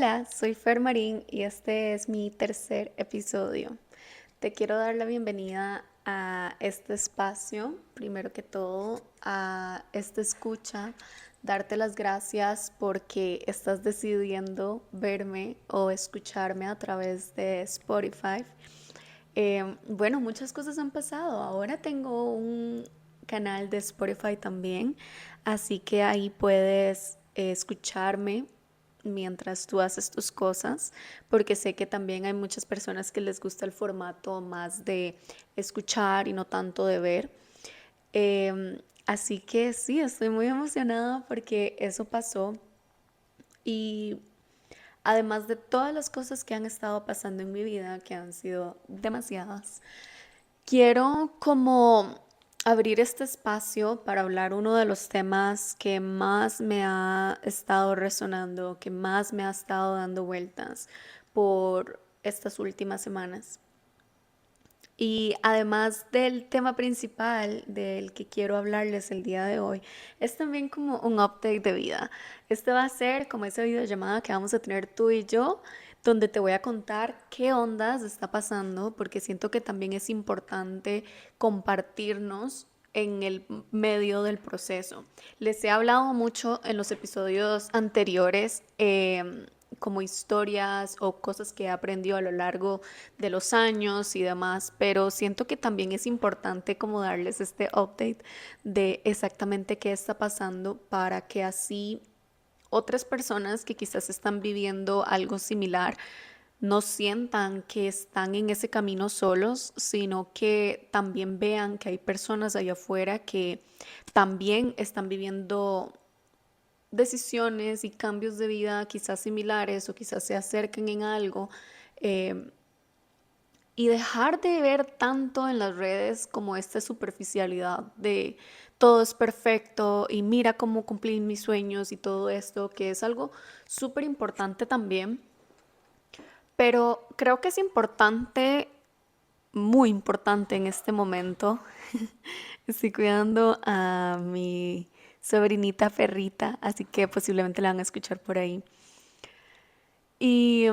Hola, soy Fer Marín y este es mi tercer episodio. Te quiero dar la bienvenida a este espacio, primero que todo, a esta escucha, darte las gracias porque estás decidiendo verme o escucharme a través de Spotify. Bueno, muchas cosas han pasado. Ahora tengo un canal de Spotify también, así que ahí puedes escucharme mientras tú haces tus cosas, porque sé que también hay muchas personas que les gusta el formato más de escuchar y no tanto de ver. Así que sí, estoy muy emocionada porque eso pasó y además de todas las cosas que han estado pasando en mi vida, que han sido demasiadas, quiero como abrir este espacio para hablar uno de los temas que más me ha estado resonando, que más me ha estado dando vueltas por estas últimas semanas. Y además del tema principal del que quiero hablarles el día de hoy, es también como un update de vida. Este va a ser como esa videollamada que vamos a tener tú y yo, donde te voy a contar qué ondas está pasando, porque siento que también es importante compartirnos en el medio del proceso. Les he hablado mucho en los episodios anteriores, como historias o cosas que he aprendido a lo largo de los años y demás, pero siento que también es importante como darles este update de exactamente qué está pasando para que así otras personas que quizás están viviendo algo similar no sientan que están en ese camino solos, sino que también vean que hay personas allá afuera que también están viviendo decisiones y cambios de vida quizás similares o quizás se acerquen en algo, eh, y dejar de ver tanto en las redes como esta superficialidad de todo es perfecto y mira cómo cumplí mis sueños y todo esto, que es algo súper importante también, pero creo que es importante, muy importante en este momento. Estoy cuidando a mi sobrinita perrita, así que posiblemente la van a escuchar por ahí. Y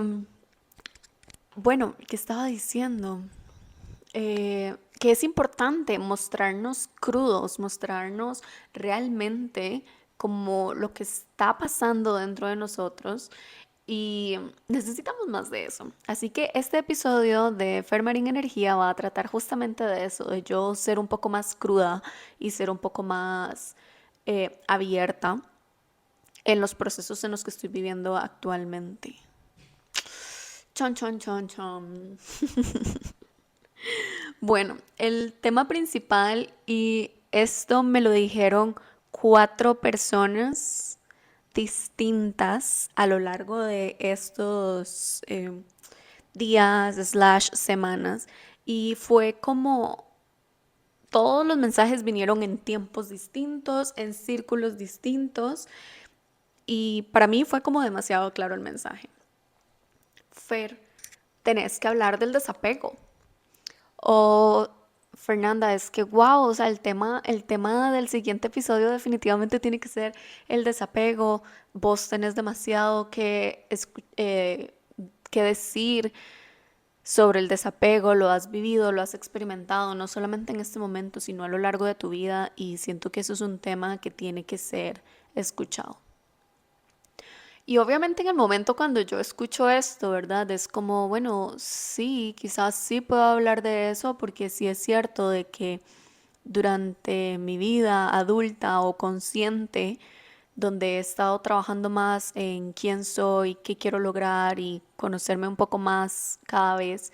bueno, ¿qué estaba diciendo? Que es importante mostrarnos crudos, mostrarnos realmente como lo que está pasando dentro de nosotros y necesitamos más de eso. Así que este episodio de Fermarin Energía va a tratar justamente de eso, de yo ser un poco más cruda y ser un poco más abierta en los procesos en los que estoy viviendo actualmente. Chon, chon, chon, chon. Bueno, el tema principal, y esto me lo dijeron 4 personas distintas a lo largo de estos días slash semanas, y fue como todos los mensajes vinieron en tiempos distintos, en círculos distintos, y para mí fue como demasiado claro el mensaje. Fer, tenés que hablar del desapego. O Fernanda, es que wow, o sea, el tema del siguiente episodio definitivamente tiene que ser el desapego. Vos tenés demasiado que decir sobre el desapego, lo has vivido, lo has experimentado, no solamente en este momento, sino a lo largo de tu vida, y siento que eso es un tema que tiene que ser escuchado. Y obviamente en el momento cuando yo escucho esto, ¿verdad? Es como, bueno, sí, quizás sí puedo hablar de eso porque sí es cierto de que durante mi vida adulta o consciente, donde he estado trabajando más en quién soy, qué quiero lograr y conocerme un poco más cada vez,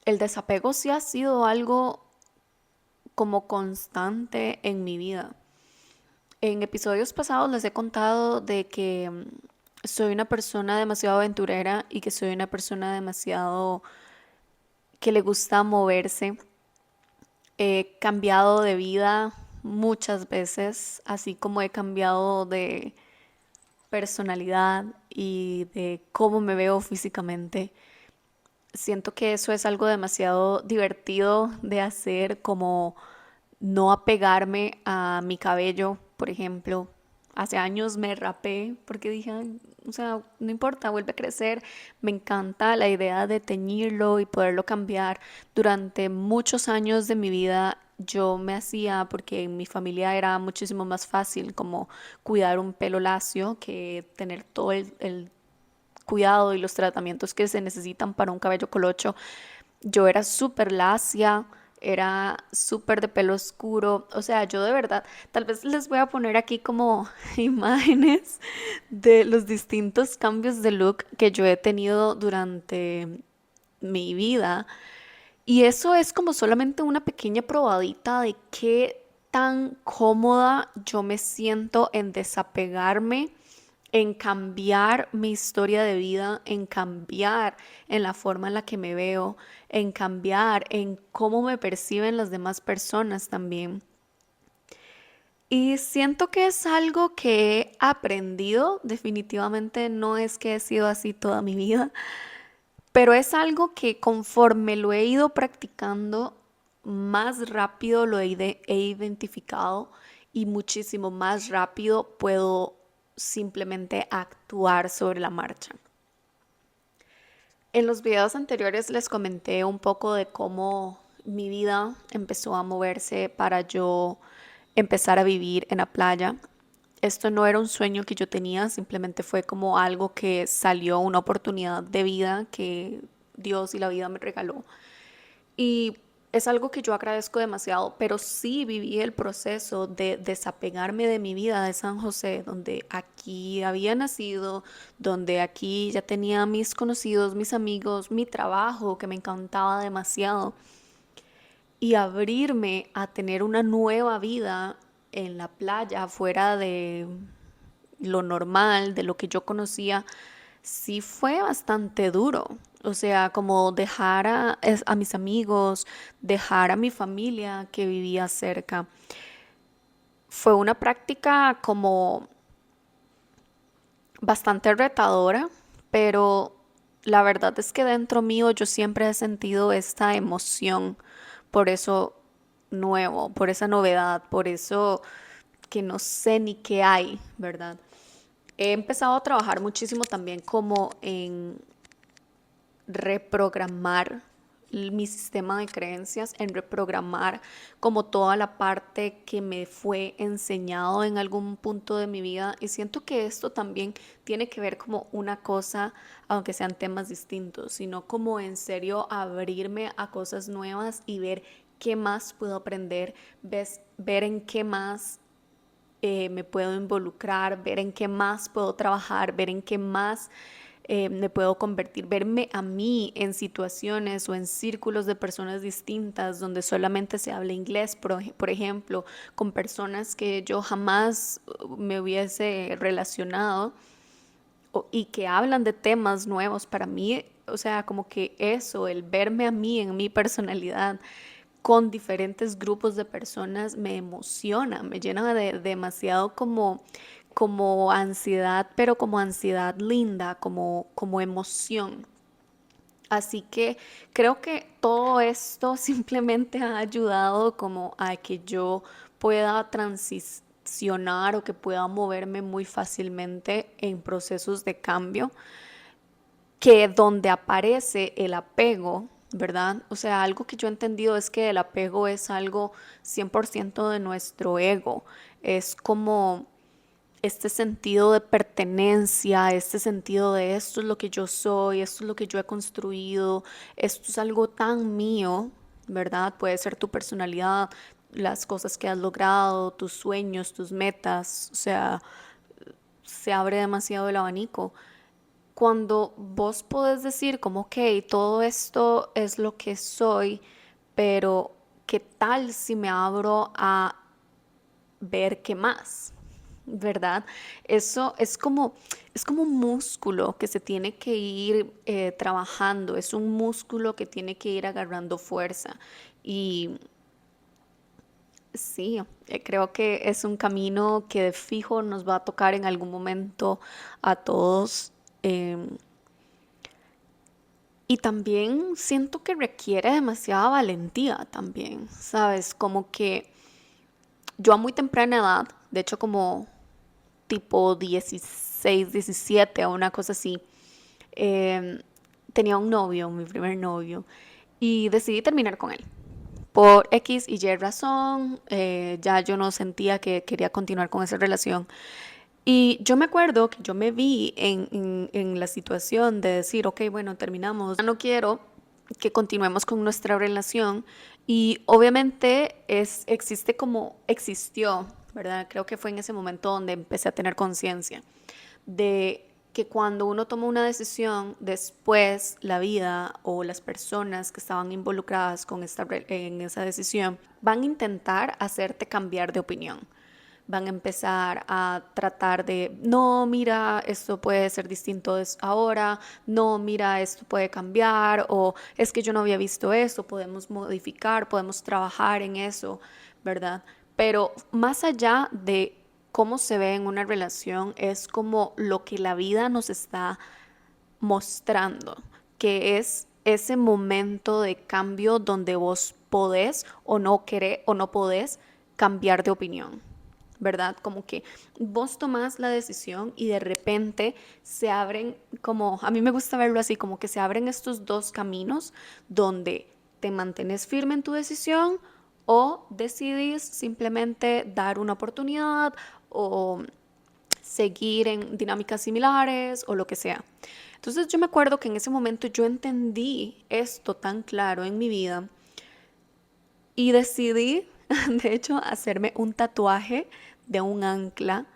el desapego sí ha sido algo como constante en mi vida. En episodios pasados les he contado de que soy una persona demasiado aventurera y que soy una persona demasiado que le gusta moverse. He cambiado de vida muchas veces, así como he cambiado de personalidad y de cómo me veo físicamente. Siento que eso es algo demasiado divertido de hacer, como no apegarme a mi cabello, por ejemplo. hace años me rapé porque dije, "Ay, o sea, no importa, vuelve a crecer". Me encanta la idea de teñirlo y poderlo cambiar. Durante muchos años de mi vida yo me hacía, porque en mi familia era muchísimo más fácil como cuidar un pelo lacio que tener todo el cuidado y los tratamientos que se necesitan para un cabello colocho. Yo era súper lacia, era súper de pelo oscuro, o sea, yo de verdad, tal vez les voy a poner aquí como imágenes de los distintos cambios de look que yo he tenido durante mi vida. Y eso es como solamente una pequeña probadita de qué tan cómoda yo me siento en desapegarme, en cambiar mi historia de vida, en cambiar en la forma en la que me veo, en cambiar en cómo me perciben las demás personas también. Y siento que es algo que he aprendido, definitivamente no es que he sido así toda mi vida, pero es algo que conforme lo he ido practicando, más rápido he identificado y muchísimo más rápido puedo simplemente actuar sobre la marcha. En los videos anteriores les comenté un poco de cómo mi vida empezó a moverse para yo empezar a vivir en la playa. Esto no era un sueño que yo tenía, simplemente fue como algo que salió, una oportunidad de vida que Dios y la vida me regaló. Y es algo que yo agradezco demasiado, pero sí viví el proceso de desapegarme de mi vida de San José, donde aquí había nacido, donde aquí ya tenía mis conocidos, mis amigos, mi trabajo que me encantaba demasiado, y abrirme a tener una nueva vida en la playa, fuera de lo normal, de lo que yo conocía, sí fue bastante duro. O sea, como dejar a mis amigos, dejar a mi familia que vivía cerca. Fue una práctica como bastante retadora, pero la verdad es que dentro mío yo siempre he sentido esta emoción por eso nuevo, por esa novedad, por eso que no sé ni qué hay, ¿verdad? He empezado a trabajar muchísimo también como en reprogramar mi sistema de creencias, en reprogramar como toda la parte que me fue enseñado en algún punto de mi vida. Y siento que esto también tiene que ver como una cosa, aunque sean temas distintos, sino como en serio abrirme a cosas nuevas y ver qué más puedo aprender, ver en qué más me puedo involucrar, ver en qué más puedo trabajar, ver en qué más me puedo convertir, verme a mí en situaciones o en círculos de personas distintas donde solamente se habla inglés, por ejemplo, con personas que yo jamás me hubiese relacionado y que hablan de temas nuevos para mí. O sea, como que eso, el verme a mí en mi personalidad con diferentes grupos de personas me emociona, me llena de demasiado como ansiedad, pero como ansiedad linda, como emoción. Así que creo que todo esto simplemente ha ayudado como a que yo pueda transicionar o que pueda moverme muy fácilmente en procesos de cambio, que donde aparece el apego, ¿verdad? O sea, algo que yo he entendido es que el apego es algo 100% de nuestro ego. Es como este sentido de pertenencia, este sentido de esto es lo que yo soy, esto es lo que yo he construido, esto es algo tan mío, ¿verdad? Puede ser tu personalidad, las cosas que has logrado, tus sueños, tus metas, o sea, se abre demasiado el abanico. Cuando vos podés decir como, ok, todo esto es lo que soy, pero ¿qué tal si me abro a ver qué más? ¿Verdad? Eso es como un músculo que se tiene que ir trabajando, es un músculo que tiene que ir agarrando fuerza. Y sí, creo que es un camino que de fijo nos va a tocar en algún momento a todos. em, y también siento que requiere demasiada valentía también, ¿sabes? Como que yo a muy temprana edad, de hecho como tipo 16, 17 o una cosa así. eh, Tenía un novio, mi primer novio, y decidí terminar con él. Por X y Y razón, ya yo no sentía que quería continuar con esa relación. Y yo me acuerdo que yo me vi en la situación de decir, ok, bueno, terminamos, ya no quiero que continuemos con nuestra relación. Y obviamente existe como existió, ¿verdad? Creo que fue en ese momento donde empecé a tener conciencia de que cuando uno toma una decisión, después la vida o las personas que estaban involucradas en esa decisión van a intentar hacerte cambiar de opinión. Van a empezar a tratar de, no, mira, esto puede ser distinto ahora, no, mira, esto puede cambiar, o es que yo no había visto eso, podemos modificar, podemos trabajar en eso, ¿verdad? Pero más allá de cómo se ve en una relación, es como lo que la vida nos está mostrando, que es ese momento de cambio donde vos podés o no querés o no podés cambiar de opinión. ¿Verdad? Como que vos tomás la decisión y de repente se abren, como a mí me gusta verlo así, como que se abren estos dos caminos donde te mantienes firme en tu decisión o decidís simplemente dar una oportunidad o seguir en dinámicas similares o lo que sea. Entonces yo me acuerdo que en ese momento yo entendí esto tan claro en mi vida y decidí, de hecho, hacerme un tatuaje de un ancla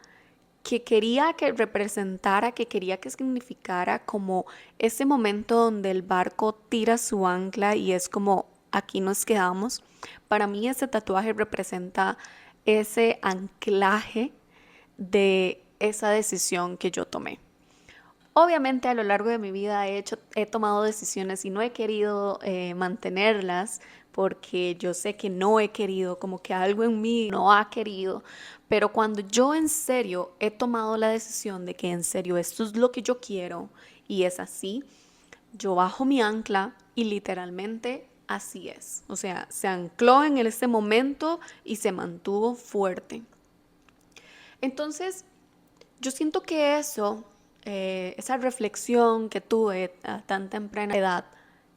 que quería que representara, que quería que significara como ese momento donde el barco tira su ancla y es como aquí nos quedamos. Para mí ese tatuaje representa ese anclaje de esa decisión que yo tomé. Obviamente a lo largo de mi vida he tomado decisiones y no he querido mantenerlas porque yo sé que no he querido, como que algo en mí no ha querido, pero cuando yo en serio he tomado la decisión de que en serio esto es lo que yo quiero y es así, yo bajo mi ancla y literalmente así es. O sea, se ancló en este momento y se mantuvo fuerte. Entonces, yo siento que esa reflexión que tuve a tan temprana edad,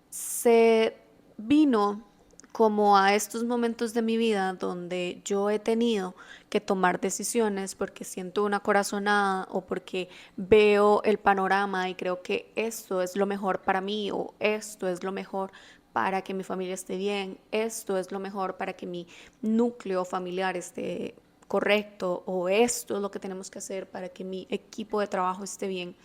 se vino como a estos momentos de mi vida donde yo he tenido que tomar decisiones porque siento una corazonada o porque veo el panorama y creo que esto es lo mejor para mí o esto es lo mejor para que mi familia esté bien, esto es lo mejor para que mi núcleo familiar esté correcto o esto es lo que tenemos que hacer para que mi equipo de trabajo esté bien.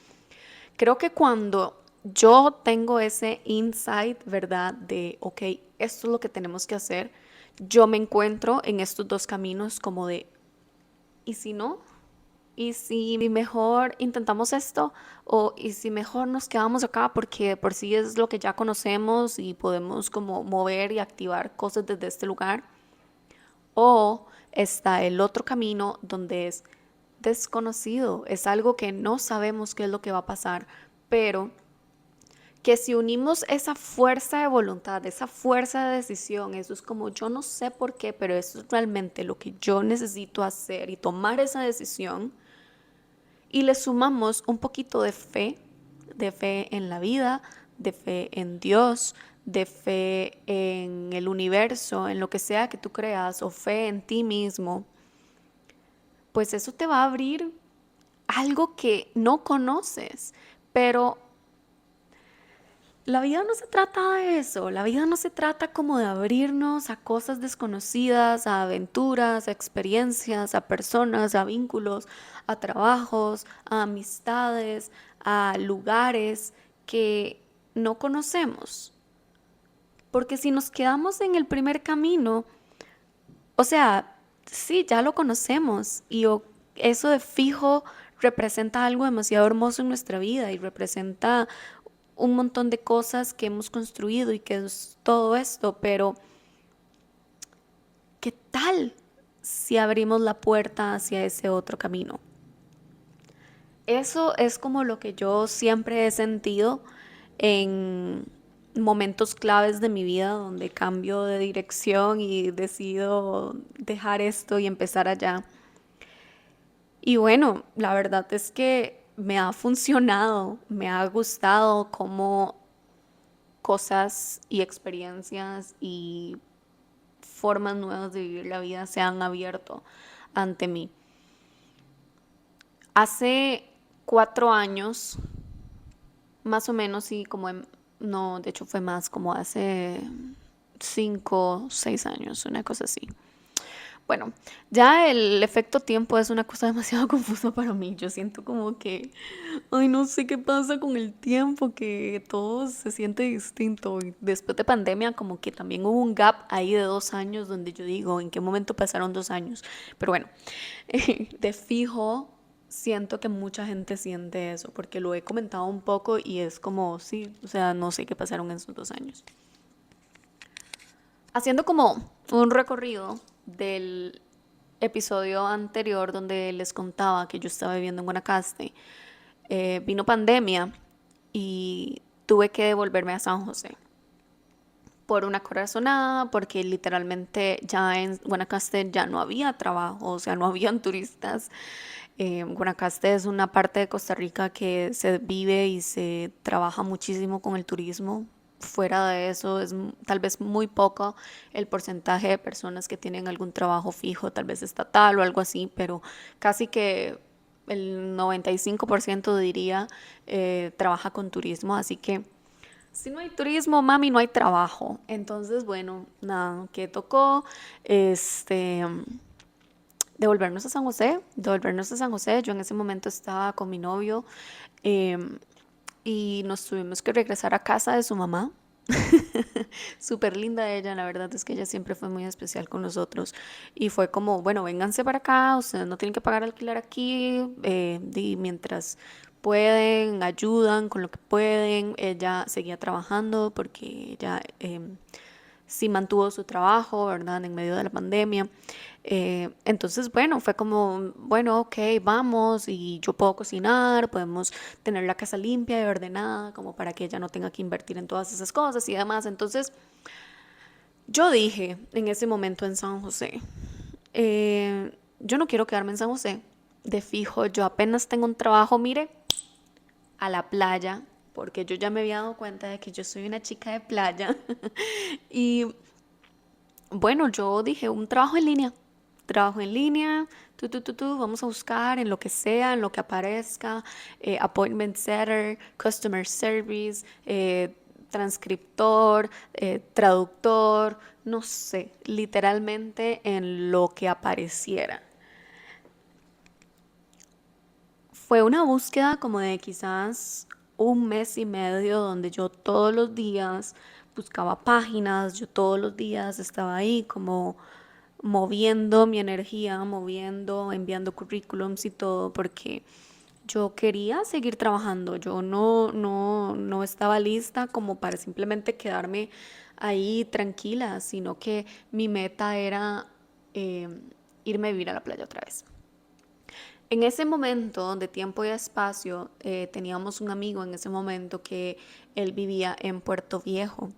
Creo que cuando yo tengo ese insight, ¿verdad? De, ok, esto es lo que tenemos que hacer, yo me encuentro en estos dos caminos como de, ¿y si no? ¿Y si mejor intentamos esto? ¿O y si mejor nos quedamos acá porque por sí es lo que ya conocemos y podemos como mover y activar cosas desde este lugar? O está el otro camino donde es desconocido, es algo que no sabemos qué es lo que va a pasar, pero que si unimos esa fuerza de voluntad, esa fuerza de decisión, eso es como yo no sé por qué, pero eso es realmente lo que yo necesito hacer y tomar esa decisión y le sumamos un poquito de fe en la vida, de fe en Dios, de fe en el universo, en lo que sea que tú creas, o fe en ti mismo, pues eso te va a abrir algo que no conoces, pero la vida no se trata de eso, la vida no se trata como de abrirnos a cosas desconocidas, a aventuras, a experiencias, a personas, a vínculos, a trabajos, a amistades, a lugares que no conocemos. Porque si nos quedamos en el primer camino, o sea, sí, ya lo conocemos y eso de fijo representa algo demasiado hermoso en nuestra vida y representa un montón de cosas que hemos construido y que es todo esto, pero ¿qué tal si abrimos la puerta hacia ese otro camino? Eso es como lo que yo siempre he sentido en momentos claves de mi vida donde cambio de dirección y decido dejar esto y empezar allá. Y bueno, la verdad es que me ha funcionado, me ha gustado cómo cosas y experiencias y formas nuevas de vivir la vida se han abierto ante mí. Hace 4 años, más o menos, sí, no, de hecho fue más, como hace 5, 6 años, una cosa así. Bueno, ya el efecto tiempo es una cosa demasiado confusa para mí. Yo siento como que, ay, no sé qué pasa con el tiempo, que todo se siente distinto. Y después de pandemia, como que también hubo un gap ahí de 2 años donde yo digo, ¿en qué momento pasaron 2 años? Pero bueno, de fijo, siento que mucha gente siente eso, porque lo he comentado un poco y es como, sí, o sea, no sé qué pasaron en esos 2 años. Haciendo como un recorrido del episodio anterior donde les contaba que yo estaba viviendo en Guanacaste, vino pandemia y tuve que devolverme a San José por una corazonada, porque literalmente ya en Guanacaste ya no había trabajo, o sea, no habían turistas. Guanacaste es una parte de Costa Rica que se vive y se trabaja muchísimo con el turismo. Fuera de eso es tal vez muy poco el porcentaje de personas que tienen algún trabajo fijo, tal vez estatal o algo así, pero casi que el 95% diría trabaja con turismo, así que si no hay turismo, mami, no hay trabajo. Entonces, bueno, nada, que tocó, este, devolvernos a San José, devolvernos a San José. Yo en ese momento estaba con mi novio em, y nos tuvimos que regresar a casa de su mamá. Súper linda ella, la verdad es que ella siempre fue muy especial con nosotros y fue como, bueno, vénganse para acá, ustedes no tienen que pagar alquiler aquí, y mientras pueden, ayudan con lo que pueden. Ella seguía trabajando porque ella sí mantuvo su trabajo, ¿verdad? En medio de la pandemia. Entonces, bueno, fue como, bueno, ok, vamos y yo puedo cocinar, podemos tener la casa limpia y ordenada, como para que ella no tenga que invertir en todas esas cosas y demás. Entonces, yo dije en ese momento en San José, yo no quiero quedarme en San José. De fijo, yo apenas tengo un trabajo, mire, a la playa, porque yo ya me había dado cuenta de que yo soy una chica de playa. Y bueno, yo dije, un trabajo en línea, vamos a buscar en lo que sea, en lo que aparezca, appointment setter, customer service, transcriptor, traductor, no sé, literalmente en lo que apareciera. Fue una búsqueda como de quizás un mes y medio donde yo todos los días buscaba páginas, yo todos los días estaba ahí como moviendo mi energía, moviendo, enviando currículums y todo, porque yo quería seguir trabajando, yo no estaba lista como para simplemente quedarme ahí tranquila, sino que mi meta era eh, irme a vivir a la playa otra vez. En ese momento de tiempo y espacio, teníamos un amigo en ese momento que él vivía en Puerto Viejo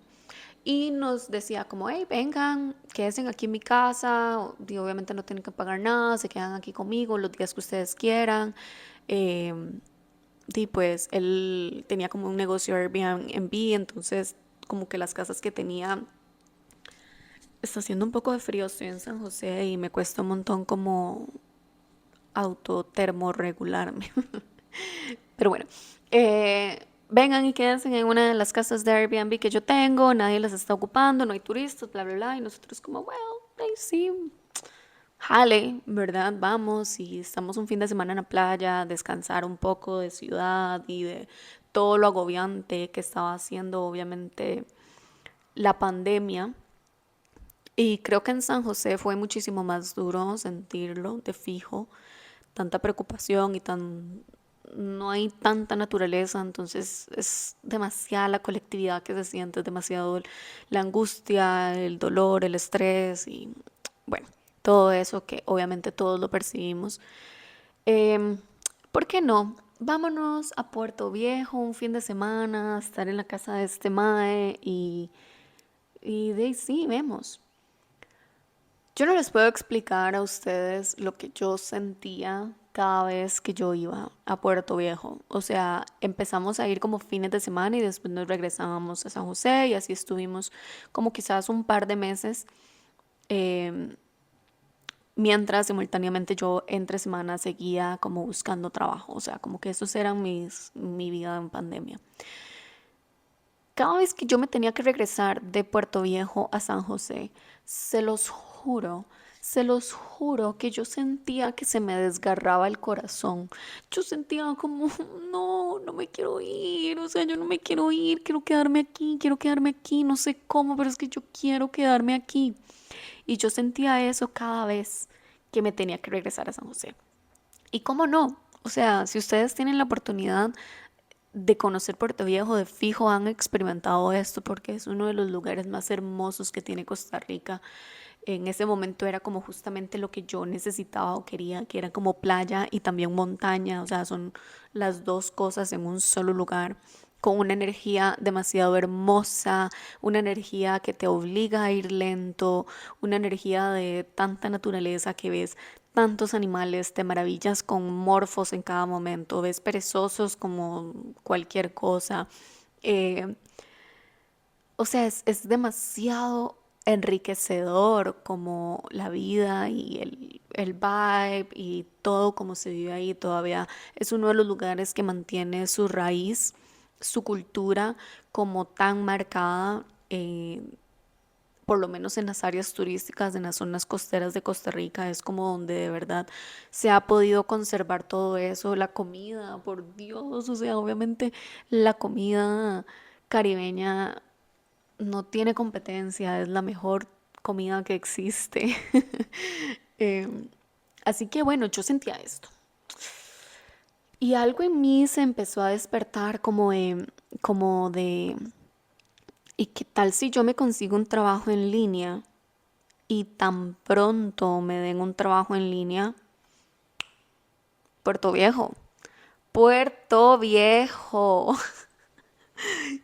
y nos decía como, hey, vengan, quédense aquí en mi casa, y obviamente no tienen que pagar nada, se quedan aquí conmigo los días que ustedes quieran. Eh, y pues él tenía como un negocio Airbnb, entonces como que las casas que tenía, está haciendo un poco de frío, estoy en San José y me cuesta un montón como autotermorregularme. Pero bueno, vengan y quédense en una de las casas de Airbnb que yo tengo, nadie las está ocupando, no hay turistas, bla, bla, bla. Y nosotros como, well, ahí sí, jale, ¿verdad? Vamos y estamos un fin de semana en la playa, descansar un poco de ciudad y de todo lo agobiante que estaba haciendo, obviamente, la pandemia. Y creo que en San José fue muchísimo más duro sentirlo de fijo, tanta preocupación y no hay tanta naturaleza, entonces es demasiada la colectividad que se siente, es demasiado la angustia, el dolor, el estrés y bueno, todo eso que obviamente todos lo percibimos. Em, ¿Por qué no? Vámonos a Puerto Viejo un fin de semana, a estar en la casa de este mae y de ahí sí, vemos. Yo no les puedo explicar a ustedes lo que yo sentía cada vez que yo iba a Puerto Viejo. O sea, empezamos a ir como fines de semana y después nos regresábamos a San José y así estuvimos como quizás un par de meses. em, Mientras simultáneamente yo entre semanas seguía como buscando trabajo. O sea, como que esos eran mi vida en pandemia. Cada vez que yo me tenía que regresar de Puerto Viejo a San José, se los juro, se los juro que yo sentía que se me desgarraba el corazón. Yo sentía como, no, no me quiero ir, o sea, yo no me quiero ir, quiero quedarme aquí, no sé cómo, pero es que yo quiero quedarme aquí. Y yo sentía eso cada vez que me tenía que regresar a San José. ¿Y cómo no? O sea, si ustedes tienen la oportunidad de conocer Puerto Viejo, de fijo han experimentado esto porque es uno de los lugares más hermosos que tiene Costa Rica. En ese momento era como justamente lo que yo necesitaba o quería, que era como playa y también montaña, o sea, son las dos cosas en un solo lugar, con una energía demasiado hermosa, una energía que te obliga a ir lento, una energía de tanta naturaleza que ves tantos animales, te maravillas con morfos en cada momento, ves perezosos como cualquier cosa. Eh, o sea, es demasiado enriquecedor como la vida y el vibe y todo como se vive ahí todavía. Es uno de los lugares que mantiene su raíz, su cultura como tan marcada. Por lo menos en las áreas turísticas, en las zonas costeras de Costa Rica, es como donde de verdad se ha podido conservar todo eso, la comida, por Dios, o sea, obviamente la comida caribeña no tiene competencia, es la mejor comida que existe. Em, Así que bueno, yo sentía esto. Y algo en mí se empezó a despertar como de, ¿y qué tal si yo me consigo un trabajo en línea y tan pronto me den un trabajo en línea? Puerto Viejo. Puerto Viejo.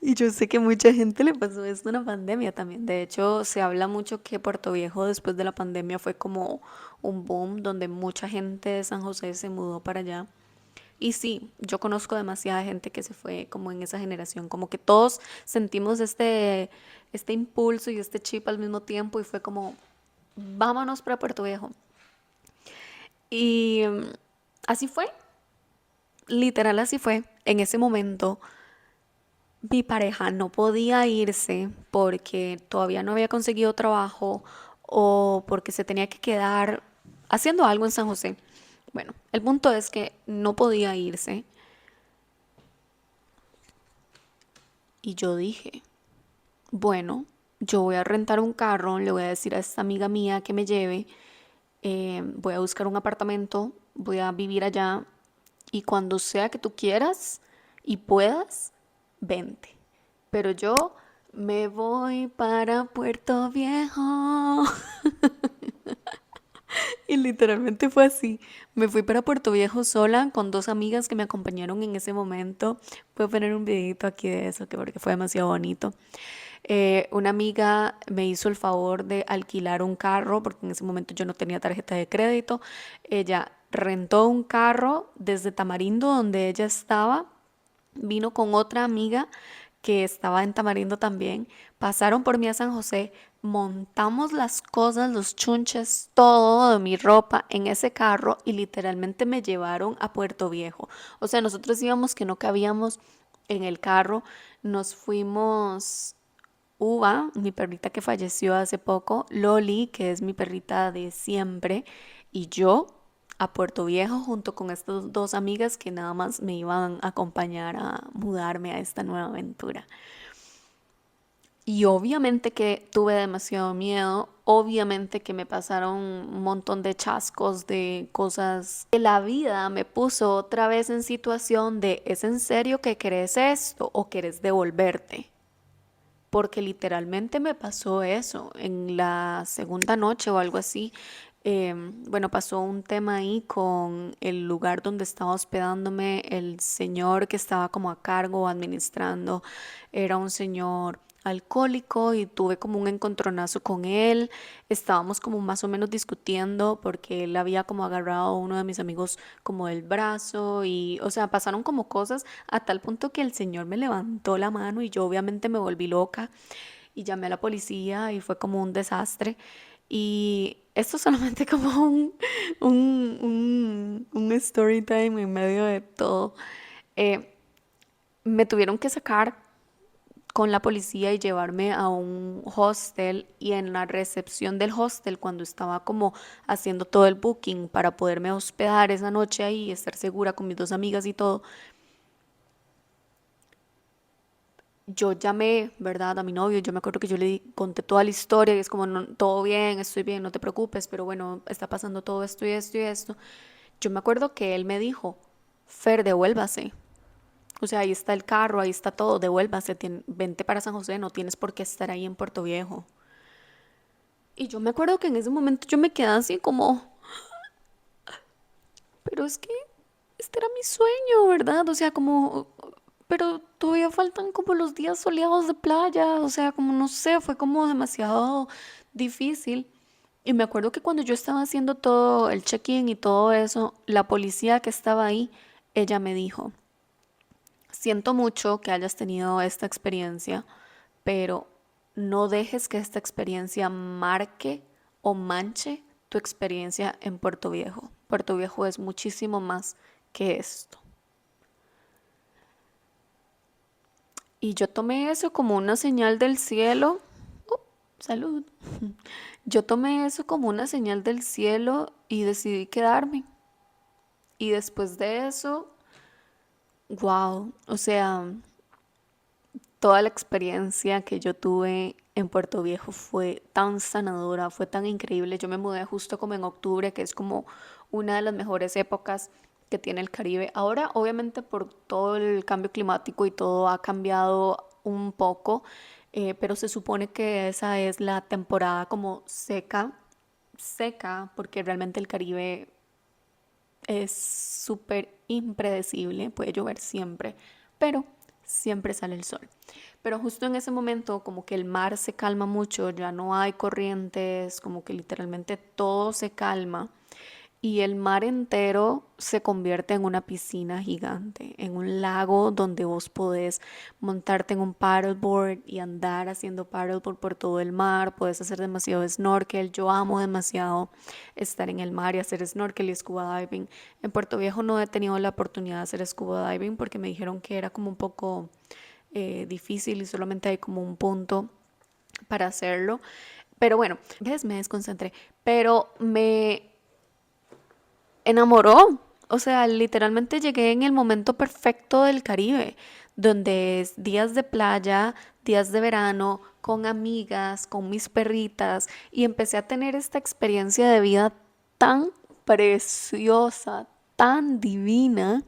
Y yo sé que mucha gente le pasó esto en la pandemia también. De hecho, se habla mucho que Puerto Viejo después de la pandemia fue como un boom donde mucha gente de San José se mudó para allá. Y sí, yo conozco demasiada gente que se fue como en esa generación, como que todos sentimos este impulso y este chip al mismo tiempo y fue como, vámonos para Puerto Viejo. Y así fue, literal así fue. En ese momento mi pareja no podía irse porque todavía no había conseguido trabajo o porque se tenía que quedar haciendo algo en San José. Bueno, el punto es que no podía irse y yo dije, bueno, yo voy a rentar un carro, le voy a decir a esta amiga mía que me lleve, voy a buscar un apartamento, voy a vivir allá y cuando sea que tú quieras y puedas, vente. Pero yo me voy para Puerto Viejo. Y literalmente fue así. Me fui para Puerto Viejo sola con dos amigas que me acompañaron en ese momento. Voy a poner un videito aquí de eso, que porque fue demasiado bonito. Una amiga me hizo el favor de alquilar un carro, porque en ese momento yo no tenía tarjeta de crédito. Ella rentó un carro desde Tamarindo, donde ella estaba, vino con otra amiga que estaba en Tamarindo también, pasaron por mí a San José, montamos las cosas, los chunches, todo de mi ropa en ese carro y literalmente me llevaron a Puerto Viejo. O sea, nosotros íbamos que no cabíamos en el carro, nos fuimos Uva, mi perrita que falleció hace poco, Loli, que es mi perrita de siempre, y yo a Puerto Viejo junto con estas dos amigas que nada más me iban a acompañar a mudarme a esta nueva aventura. Y obviamente que tuve demasiado miedo, obviamente que me pasaron un montón de chascos, de cosas que la vida me puso otra vez en situación de, ¿es en serio que querés esto o querés devolverte? Porque literalmente me pasó eso en la segunda noche o algo así. Bueno, pasó un tema ahí con el lugar donde estaba hospedándome, el señor que estaba como a cargo o administrando, era un señor alcohólico y tuve como un encontronazo con él. Estábamos como más o menos discutiendo porque él había como agarrado a uno de mis amigos como del brazo y, o sea, pasaron como cosas a tal punto que el señor me levantó la mano y yo obviamente me volví loca y llamé a la policía y fue como un desastre. Y esto solamente como un story time en medio de todo. Eh, Me tuvieron que sacar con la policía y llevarme a un hostel y en la recepción del hostel cuando estaba como haciendo todo el booking para poderme hospedar esa noche ahí y estar segura con mis dos amigas y todo, yo llamé, ¿verdad? A mi novio, yo me acuerdo que yo le conté toda la historia y es como, no, todo bien, estoy bien, no te preocupes, pero bueno, está pasando todo esto y esto y esto. Yo me acuerdo que él me dijo, Fer, devuélvase. O sea, ahí está el carro, ahí está todo, devuélvase, vente para San José, no tienes por qué estar ahí en Puerto Viejo. Y yo me acuerdo que en ese momento yo me quedé así como, pero es que este era mi sueño, ¿verdad? O sea, como, pero todavía faltan como los días soleados de playa, o sea, como no sé, fue como demasiado difícil. Y me acuerdo que cuando yo estaba haciendo todo el check-in y todo eso, la policía que estaba ahí, ella me dijo, siento mucho que hayas tenido esta experiencia, pero no dejes que esta experiencia marque o manche tu experiencia en Puerto Viejo. Puerto Viejo es muchísimo más que esto. Y yo tomé eso como una señal del cielo. Salud. Yo tomé eso como una señal del cielo y decidí quedarme. Y después de eso, wow, o sea, toda la experiencia que yo tuve en Puerto Viejo fue tan sanadora, fue tan increíble. Yo me mudé justo como en octubre, que es como una de las mejores épocas que tiene el Caribe. Ahora, obviamente, por todo el cambio climático y todo ha cambiado un poco, pero se supone que esa es la temporada como seca, seca, porque realmente el Caribe es súper impredecible, puede llover siempre, pero siempre sale el sol. Pero justo en ese momento como que el mar se calma mucho, ya no hay corrientes, como que literalmente todo se calma y el mar entero se convierte en una piscina gigante, en un lago donde vos podés montarte en un paddleboard y andar haciendo paddleboard por todo el mar, podés hacer demasiado snorkel, yo amo demasiado estar en el mar y hacer snorkel y scuba diving. En Puerto Viejo no he tenido la oportunidad de hacer scuba diving porque me dijeron que era como un poco difícil y solamente hay como un punto para hacerlo. Pero bueno, ves, me desconcentré. Pero me enamoró. O sea, literalmente llegué en el momento perfecto del Caribe, donde es días de playa, días de verano, con amigas, con mis perritas, y empecé a tener esta experiencia de vida tan preciosa, tan divina,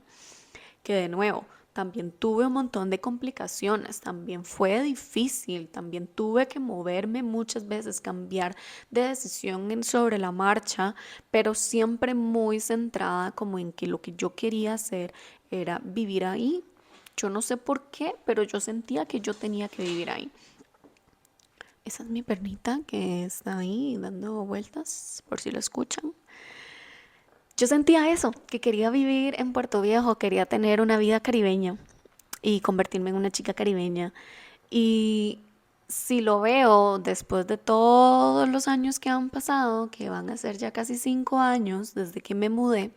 que de nuevo, también tuve un montón de complicaciones, también fue difícil, también tuve que moverme muchas veces, cambiar de decisión sobre la marcha, pero siempre muy centrada como en que lo que yo quería hacer era vivir ahí. Yo no sé por qué, pero yo sentía que yo tenía que vivir ahí. Esa es mi pernita que está ahí dando vueltas, por si lo escuchan. Yo sentía eso, que quería vivir en Puerto Viejo, quería tener una vida caribeña y convertirme en una chica caribeña. Y si lo veo después de todos los años que han pasado, que van a ser ya casi 5 años desde que me mudé,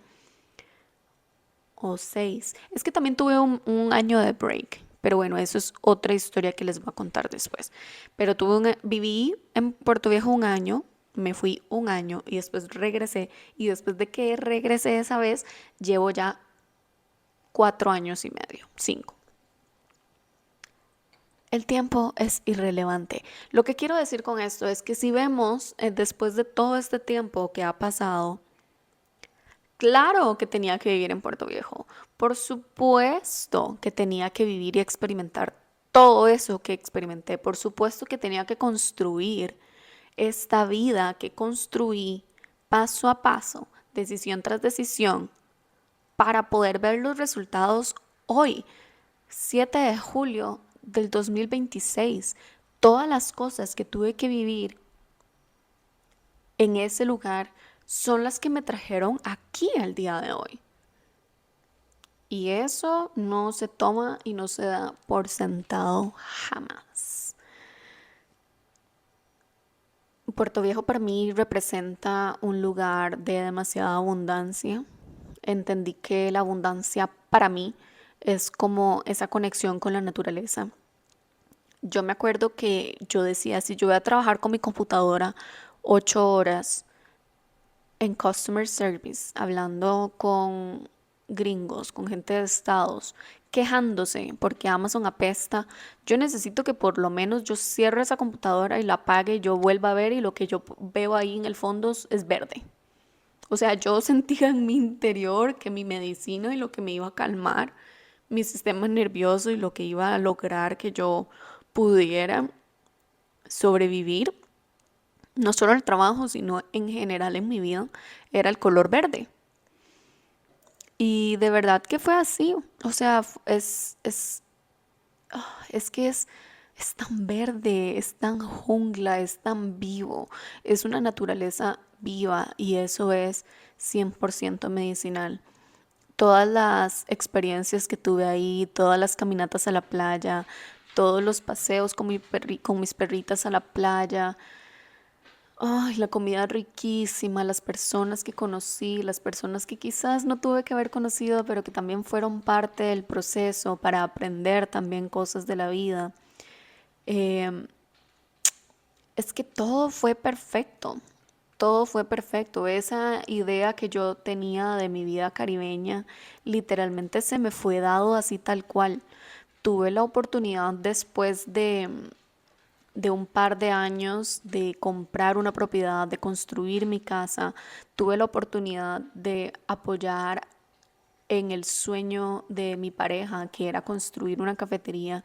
o 6, es que también tuve un año de break. Pero bueno, eso es otra historia que les voy a contar después. Pero viví en Puerto Viejo un año, me fui un año y después regresé. Y después de que regresé esa vez, llevo ya 4 años y medio, 5. El tiempo es irrelevante. Lo que quiero decir con esto es que si vemos después de todo este tiempo que ha pasado, claro que tenía que vivir en Puerto Viejo. Por supuesto que tenía que vivir y experimentar todo eso que experimenté. Por supuesto que tenía que construir esta vida que construí paso a paso, decisión tras decisión, para poder ver los resultados hoy, 7 de julio del 2026. Todas las cosas que tuve que vivir en ese lugar son las que me trajeron aquí al día de hoy. Y eso no se toma y no se da por sentado jamás. Puerto Viejo para mí representa un lugar de demasiada abundancia. Entendí que la abundancia para mí es como esa conexión con la naturaleza. Yo me acuerdo que yo decía, si yo voy a trabajar con mi computadora 8 horas en customer service, hablando con gringos, con gente de Estados, quejándose porque Amazon apesta, yo necesito que por lo menos yo cierre esa computadora y la apague y yo vuelva a ver y lo que yo veo ahí en el fondo es verde. O sea, yo sentía en mi interior que mi medicina y lo que me iba a calmar mi sistema nervioso y lo que iba a lograr que yo pudiera sobrevivir, no solo al trabajo, sino en general en mi vida, era el color verde. Y de verdad que fue así. O sea, es que es tan verde, es tan jungla, es tan vivo. Es una naturaleza viva y eso es 100% medicinal. Todas las experiencias que tuve ahí, todas las caminatas a la playa, todos los paseos con con mis perritas a la playa. Ay, la comida riquísima, las personas que conocí, las personas que quizás no tuve que haber conocido, pero que también fueron parte del proceso para aprender también cosas de la vida. Em, es que todo fue perfecto, todo fue perfecto. Esa idea que yo tenía de mi vida caribeña literalmente se me fue dado así tal cual. Tuve la oportunidad después de un par de años de comprar una propiedad, de construir mi casa, tuve la oportunidad de apoyar en el sueño de mi pareja, que era construir una cafetería.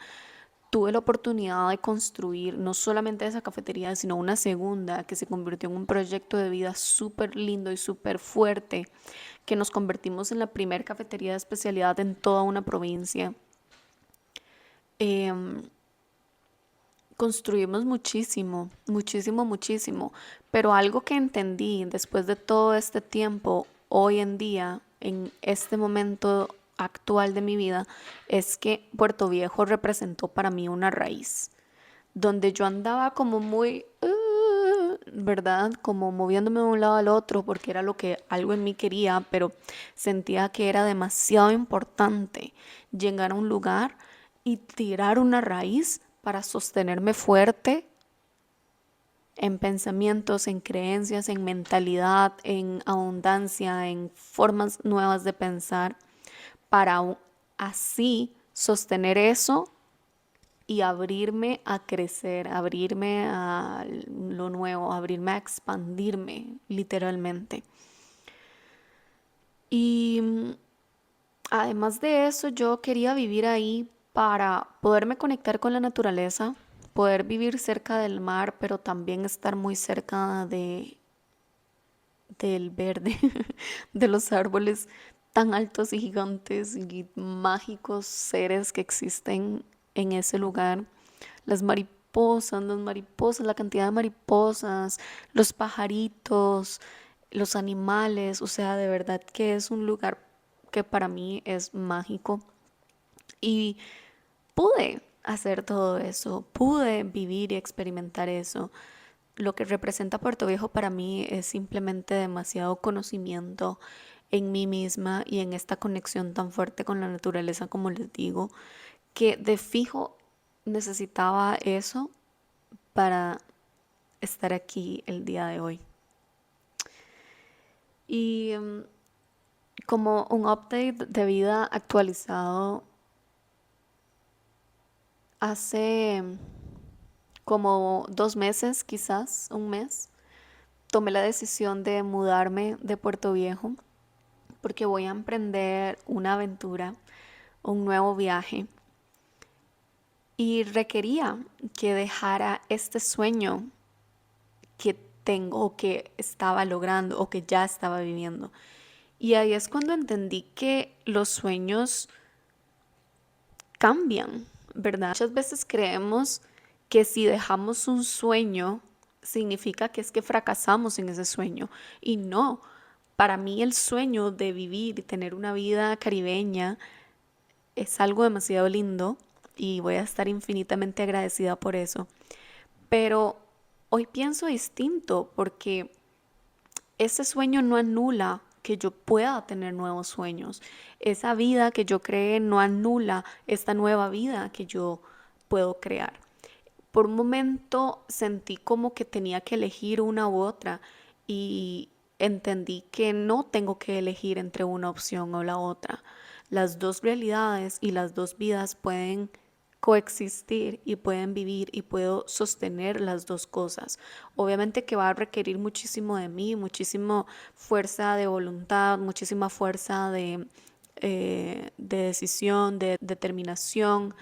Tuve la oportunidad de construir no solamente esa cafetería, sino una segunda que se convirtió en un proyecto de vida súper lindo y súper fuerte, que nos convertimos en la primer cafetería de especialidad en toda una provincia. Em, Construimos muchísimo, muchísimo, muchísimo, pero algo que entendí después de todo este tiempo, hoy en día, en este momento actual de mi vida, es que Puerto Viejo representó para mí una raíz, donde yo andaba como muy, ¿verdad? Como moviéndome de un lado al otro porque era lo que algo en mí quería, pero sentía que era demasiado importante llegar a un lugar y tirar una raíz para sostenerme fuerte en pensamientos, en creencias, en mentalidad, en abundancia, en formas nuevas de pensar, para así sostener eso y abrirme a crecer, abrirme a lo nuevo, abrirme a expandirme, literalmente. Y además de eso, yo quería vivir ahí para poderme conectar con la naturaleza, poder vivir cerca del mar, pero también estar muy cerca del verde, de los árboles tan altos y gigantes y mágicos seres que existen en ese lugar. Las mariposas, la cantidad de mariposas, los pajaritos, los animales, o sea, de verdad que es un lugar que para mí es mágico. Y pude hacer todo eso, pude vivir y experimentar eso. Lo que representa Puerto Viejo para mí es simplemente demasiado conocimiento en mí misma y en esta conexión tan fuerte con la naturaleza, como les digo, que de fijo necesitaba eso para estar aquí el día de hoy. Y como un update de vida actualizado, hace como 2 meses, quizás un mes, tomé la decisión de mudarme de Puerto Viejo porque voy a emprender una aventura, un nuevo viaje y requería que dejara este sueño que tengo o que estaba logrando o que ya estaba viviendo. Y ahí es cuando entendí que los sueños cambian, ¿verdad? Muchas veces creemos que si dejamos un sueño, significa que es que fracasamos en ese sueño. Y no, para mí el sueño de vivir y tener una vida caribeña es algo demasiado lindo y voy a estar infinitamente agradecida por eso. Pero hoy pienso distinto porque ese sueño no anula que yo pueda tener nuevos sueños. Esa vida que yo creé no anula esta nueva vida que yo puedo crear. Por un momento sentí como que tenía que elegir una u otra y entendí que no tengo que elegir entre una opción o la otra. Las dos realidades y las dos vidas pueden coexistir y pueden vivir y puedo sostener las dos cosas. Obviamente que va a requerir muchísimo de mí, muchísima fuerza de voluntad, muchísima fuerza de decisión, de determinación,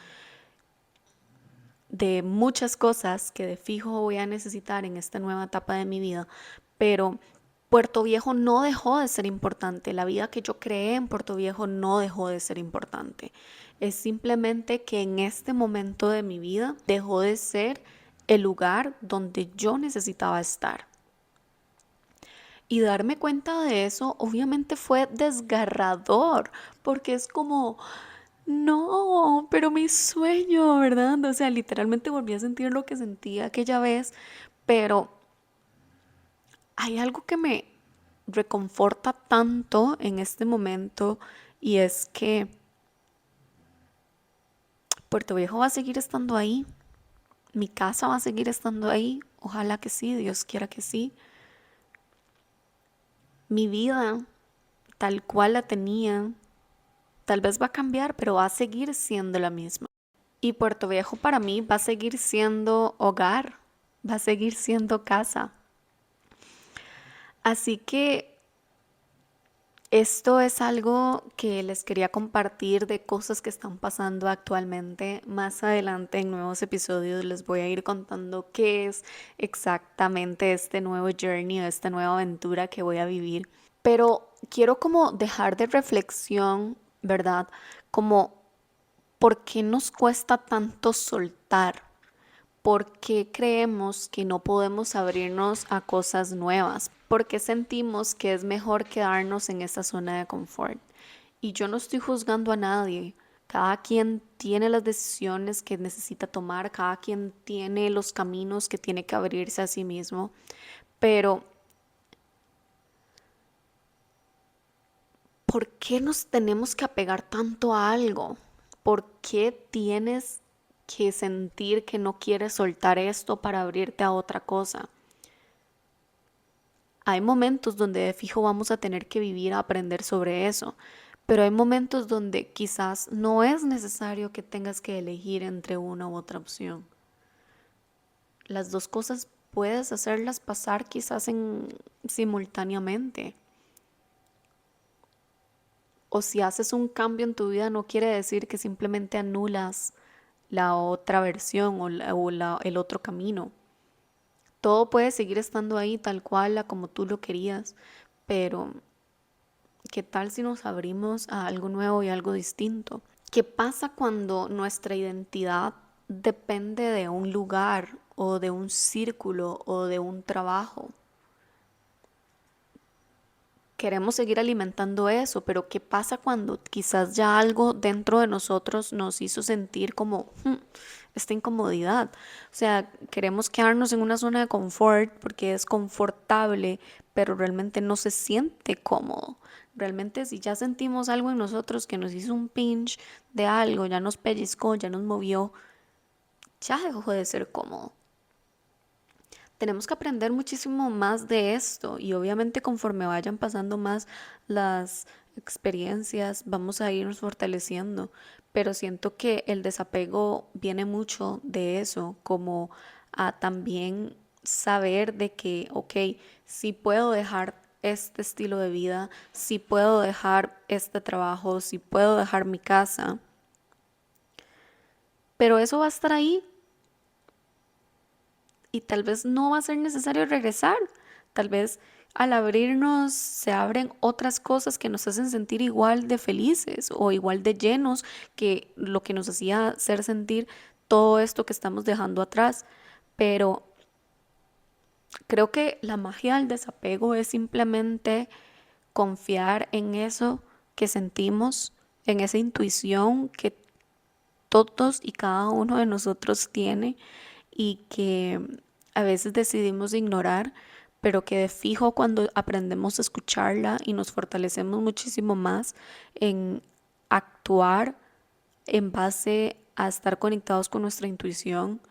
de muchas cosas que de fijo voy a necesitar en esta nueva etapa de mi vida, pero Puerto Viejo no dejó de ser importante, la vida que yo creé en Puerto Viejo no dejó de ser importante. Es simplemente que en este momento de mi vida dejó de ser el lugar donde yo necesitaba estar. Y darme cuenta de eso obviamente fue desgarrador, porque es como, no, pero mi sueño, ¿verdad? O sea, literalmente volví a sentir lo que sentí aquella vez, pero hay algo que me reconforta tanto en este momento y es que Puerto Viejo va a seguir estando ahí, mi casa va a seguir estando ahí, ojalá que sí, Dios quiera que sí. Mi vida, tal cual la tenía, tal vez va a cambiar, pero va a seguir siendo la misma. Y Puerto Viejo para mí va a seguir siendo hogar, va a seguir siendo casa. Así que esto es algo que les quería compartir de cosas que están pasando actualmente. Más adelante en nuevos episodios les voy a ir contando qué es exactamente este nuevo journey o esta nueva aventura que voy a vivir. Pero quiero como dejar de reflexión, ¿verdad? Como ¿por qué nos cuesta tanto soltar? ¿Por qué creemos que no podemos abrirnos a cosas nuevas? ¿Por qué sentimos que es mejor quedarnos en esa zona de confort? Y yo no estoy juzgando a nadie. Cada quien tiene las decisiones que necesita tomar, cada quien tiene los caminos que tiene que abrirse a sí mismo. Pero, ¿por qué nos tenemos que apegar tanto a algo? ¿Por qué tienes que sentir que no quieres soltar esto para abrirte a otra cosa? Hay momentos donde de fijo vamos a tener que vivir a aprender sobre eso, pero hay momentos donde quizás no es necesario que tengas que elegir entre una u otra opción. Las dos cosas puedes hacerlas pasar quizás simultáneamente. O si haces un cambio en tu vida no quiere decir que simplemente anulas la otra versión el otro camino. Todo puede seguir estando ahí tal cual, como tú lo querías, pero ¿qué tal si nos abrimos a algo nuevo y algo distinto? ¿Qué pasa cuando nuestra identidad depende de un lugar o de un círculo o de un trabajo? Queremos seguir alimentando eso, pero ¿qué pasa cuando quizás ya algo dentro de nosotros nos hizo sentir como esta incomodidad? O sea, queremos quedarnos en una zona de confort porque es confortable, pero realmente no se siente cómodo. Realmente si ya sentimos algo en nosotros que nos hizo un pinch de algo, ya nos pellizcó, ya nos movió, ya dejó de ser cómodo. Tenemos que aprender muchísimo más de esto y obviamente conforme vayan pasando más las experiencias vamos a irnos fortaleciendo, pero siento que el desapego viene mucho de eso, como a también saber de que, ok, si puedo dejar este estilo de vida, si puedo dejar este trabajo, si puedo dejar mi casa, pero eso va a estar ahí y tal vez no va a ser necesario regresar. Tal vez al abrirnos se abren otras cosas que nos hacen sentir igual de felices o igual de llenos que lo que nos hacía hacer sentir todo esto que estamos dejando atrás, pero creo que la magia del desapego es simplemente confiar en eso que sentimos, en esa intuición que todos y cada uno de nosotros tiene y que a veces decidimos ignorar, pero que de fijo cuando aprendemos a escucharla y nos fortalecemos muchísimo más en actuar en base a estar conectados con nuestra intuición,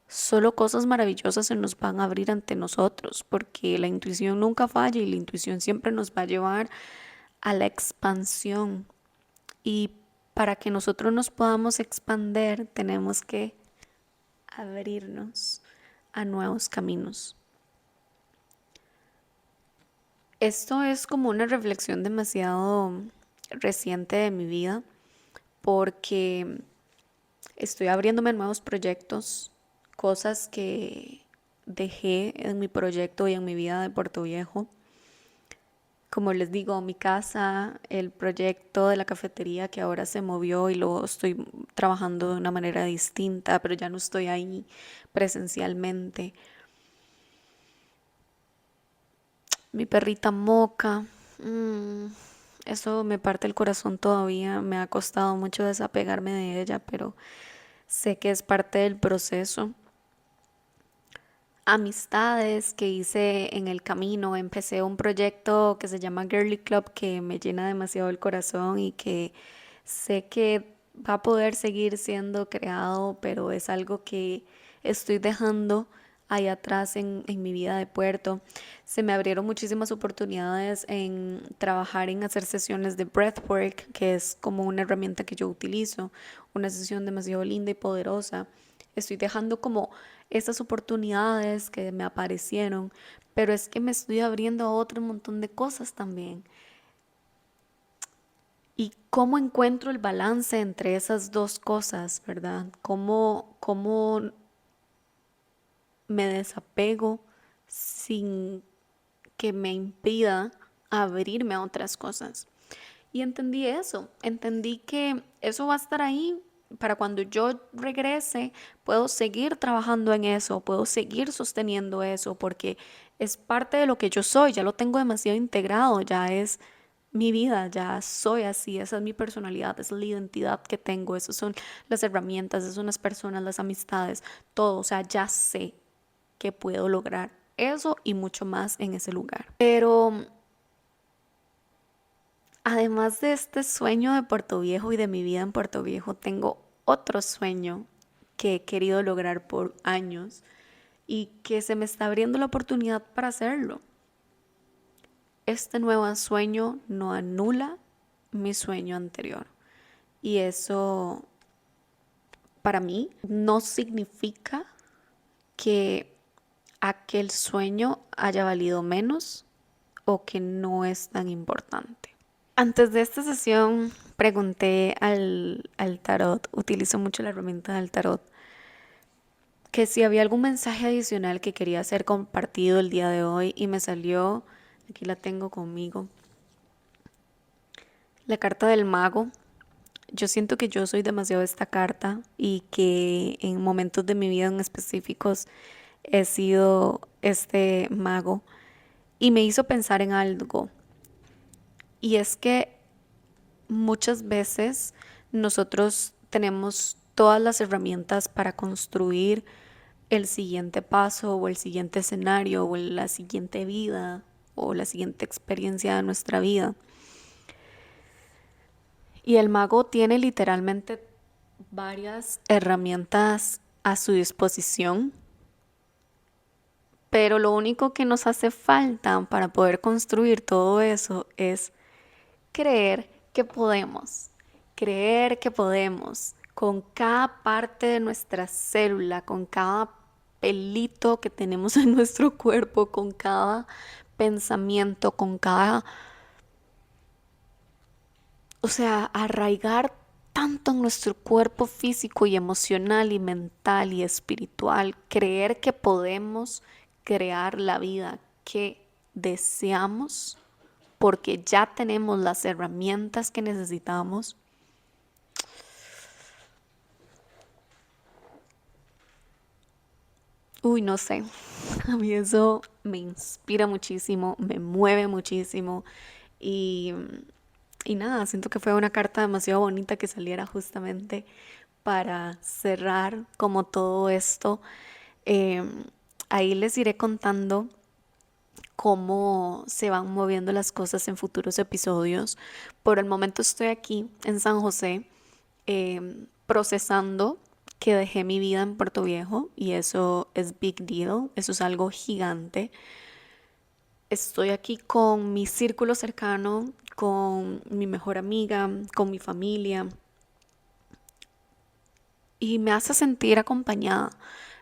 solo cosas maravillosas se nos van a abrir ante nosotros, porque la intuición nunca falla y la intuición siempre nos va a llevar a la expansión. Y para que nosotros nos podamos expander, tenemos que abrirnos a nuevos caminos. Esto es como una reflexión demasiado reciente de mi vida, porque estoy abriéndome a nuevos proyectos, cosas que dejé en mi proyecto y en mi vida de Puerto Viejo. Como les digo, mi casa, el proyecto de la cafetería que ahora se movió y lo estoy trabajando de una manera distinta, pero ya no estoy ahí presencialmente. Mi perrita Moca, eso me parte el corazón todavía, me ha costado mucho desapegarme de ella, pero sé que es parte del proceso. Amistades que hice en el camino, empecé un proyecto que se llama Girly Club que me llena demasiado el corazón y que sé que va a poder seguir siendo creado, pero es algo que estoy dejando ahí atrás en mi vida de puerto. Se me abrieron muchísimas oportunidades en trabajar en hacer sesiones de breathwork, que es como una herramienta que yo utilizo, una sesión demasiado linda y poderosa. Estoy dejando como esas oportunidades que me aparecieron, pero es que me estoy abriendo a otro montón de cosas también. ¿Y cómo encuentro el balance entre esas dos cosas, verdad? ¿Cómo me desapego sin que me impida abrirme a otras cosas? Y entendí que eso va a estar ahí para cuando yo regrese, puedo seguir trabajando en eso, puedo seguir sosteniendo eso, porque es parte de lo que yo soy, ya lo tengo demasiado integrado, ya es mi vida, ya soy así, esa es mi personalidad, esa es la identidad que tengo, esas son las herramientas, esas son las personas, las amistades, todo, o sea, ya sé que puedo lograr eso y mucho más en ese lugar. Pero además de este sueño de Puerto Viejo y de mi vida en Puerto Viejo, tengo otro sueño que he querido lograr por años y que se me está abriendo la oportunidad para hacerlo. Este nuevo sueño no anula mi sueño anterior y eso para mí no significa que aquel sueño haya valido menos o que no es tan importante. Antes de esta sesión pregunté al tarot, utilizo mucho la herramienta del tarot, que si había algún mensaje adicional que quería ser compartido el día de hoy y me salió, aquí la tengo conmigo, la carta del mago. Yo siento que yo soy demasiado esta carta y que en momentos de mi vida en específicos he sido este mago y me hizo pensar en algo. Y es que muchas veces nosotros tenemos todas las herramientas para construir el siguiente paso o el siguiente escenario o la siguiente vida o la siguiente experiencia de nuestra vida. Y el mago tiene literalmente varias herramientas a su disposición, pero lo único que nos hace falta para poder construir todo eso es creer que podemos, creer que podemos, con cada parte de nuestra célula, con cada pelito que tenemos en nuestro cuerpo, con cada pensamiento, con cada, o sea, arraigar tanto en nuestro cuerpo físico y emocional y mental y espiritual, creer que podemos crear la vida que deseamos porque ya tenemos las herramientas que necesitamos. Uy, no sé. A mí eso me inspira muchísimo, me mueve muchísimo y, y nada, siento que fue una carta demasiado bonita que saliera justamente para cerrar como todo esto. Eh, Ahí les iré contando cómo se van moviendo las cosas en futuros episodios. Por el momento estoy aquí en San José procesando que dejé mi vida en Puerto Viejo y eso es big deal, eso es algo gigante. Estoy aquí con mi círculo cercano, con mi mejor amiga, con mi familia y me hace sentir acompañada,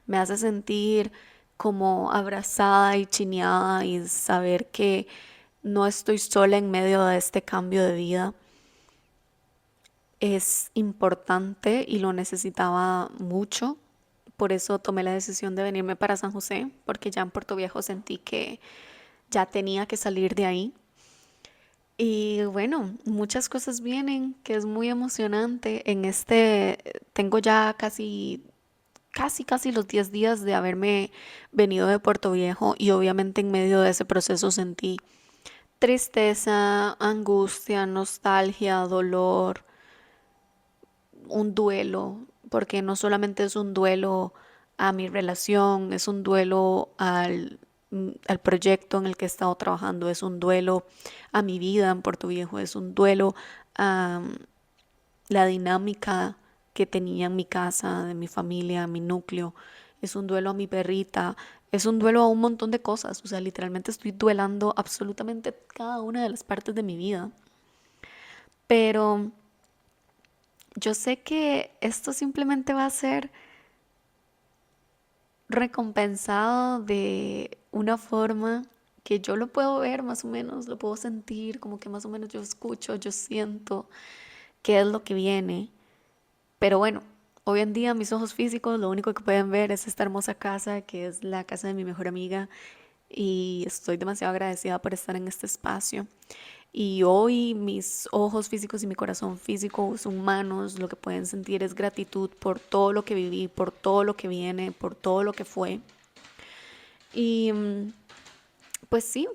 me hace sentir como abrazada y chineada y saber que no estoy sola en medio de este cambio de vida. Es importante y lo necesitaba mucho. Por eso tomé la decisión de venirme para San José, porque ya en Puerto Viejo sentí que ya tenía que salir de ahí. Y bueno, muchas cosas vienen, que es muy emocionante. Tengo ya casi los 10 días de haberme venido de Puerto Viejo y obviamente en medio de ese proceso sentí tristeza, angustia, nostalgia, dolor, un duelo, porque no solamente es un duelo a mi relación, es un duelo al proyecto en el que he estado trabajando, es un duelo a mi vida en Puerto Viejo, es un duelo a la dinámica que tenía en mi casa, de mi familia, mi núcleo, es un duelo a mi perrita, es un duelo a un montón de cosas, o sea, literalmente estoy duelando absolutamente cada una de las partes de mi vida, pero yo sé que esto simplemente va a ser recompensado de una forma que yo lo puedo ver más o menos, lo puedo sentir, como que más o menos yo escucho, yo siento qué es lo que viene. Pero bueno, hoy en día mis ojos físicos lo único que pueden ver es esta hermosa casa que es la casa de mi mejor amiga y estoy demasiado agradecida por estar en este espacio. Y hoy mis ojos físicos y mi corazón físico, humanos, lo que pueden sentir es gratitud por todo lo que viví, por todo lo que viene, por todo lo que fue. Y pues sí,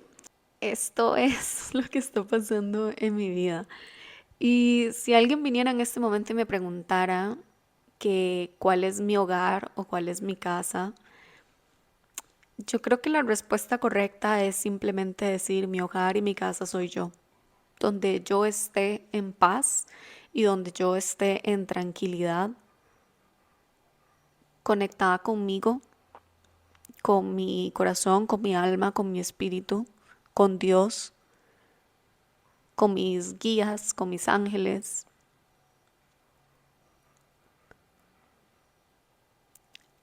esto es lo que está pasando en mi vida. Y si alguien viniera en este momento y me preguntara que cuál es mi hogar o cuál es mi casa, yo creo que la respuesta correcta es simplemente decir mi hogar y mi casa soy yo, donde yo esté en paz y donde yo esté en tranquilidad, conectada conmigo, con mi corazón, con mi alma, con mi espíritu, con Dios, con mis guías, con mis ángeles.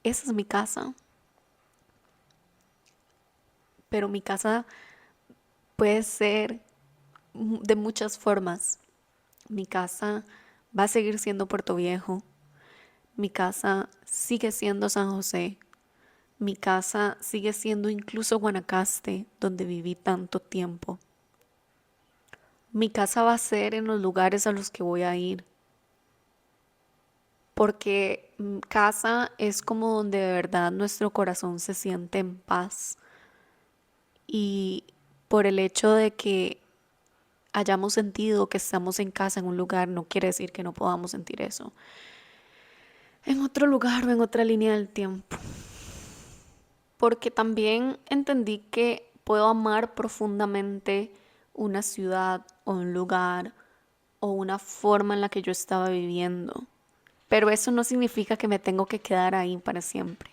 Esa es mi casa, pero mi casa puede ser de muchas formas. Mi casa va a seguir siendo Puerto Viejo, mi casa sigue siendo San José, mi casa sigue siendo incluso Guanacaste, donde viví tanto tiempo. Mi casa va a ser en los lugares a los que voy a ir, porque casa es como donde de verdad nuestro corazón se siente en paz y por el hecho de que hayamos sentido que estamos en casa en un lugar no quiere decir que no podamos sentir eso en otro lugar o en otra línea del tiempo. Porque también entendí que puedo amar profundamente una ciudad o un lugar o una forma en la que yo estaba viviendo. Pero eso no significa que me tengo que quedar ahí para siempre.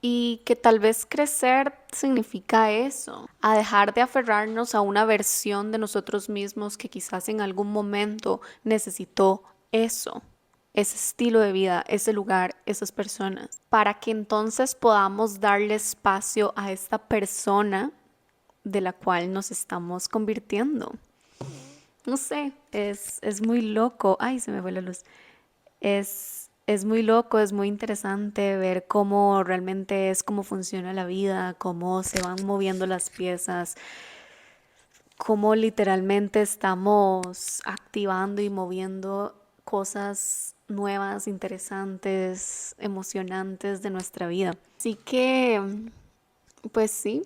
Y que tal vez crecer significa eso, a dejar de aferrarnos a una versión de nosotros mismos que quizás en algún momento necesitó eso, ese estilo de vida, ese lugar, esas personas, para que entonces podamos darle espacio a esta persona de la cual nos estamos convirtiendo. No sé, es muy loco. Ay, se me fue la luz. Es muy loco, es muy interesante ver cómo realmente es, cómo funciona la vida, cómo se van moviendo las piezas, cómo literalmente estamos activando y moviendo cosas nuevas, interesantes, emocionantes de nuestra vida. Así que, pues sí,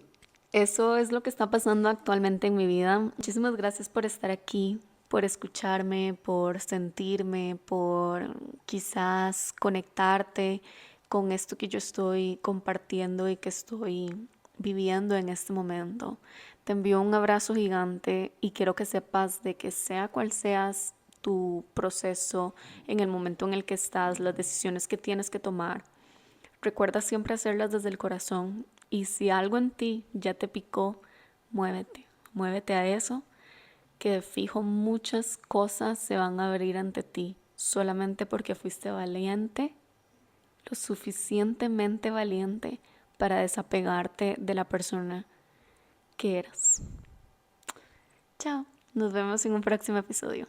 eso es lo que está pasando actualmente en mi vida. Muchísimas gracias por estar aquí, por escucharme, por sentirme, por quizás conectarte con esto que yo estoy compartiendo y que estoy viviendo en este momento. Te envío un abrazo gigante y quiero que sepas de que sea cual seas tu proceso en el momento en el que estás, las decisiones que tienes que tomar, recuerda siempre hacerlas desde el corazón y si algo en ti ya te picó, muévete, muévete a eso, que de fijo muchas cosas se van a abrir ante ti solamente porque fuiste valiente, lo suficientemente valiente para desapegarte de la persona que eras. Chao, nos vemos en un próximo episodio.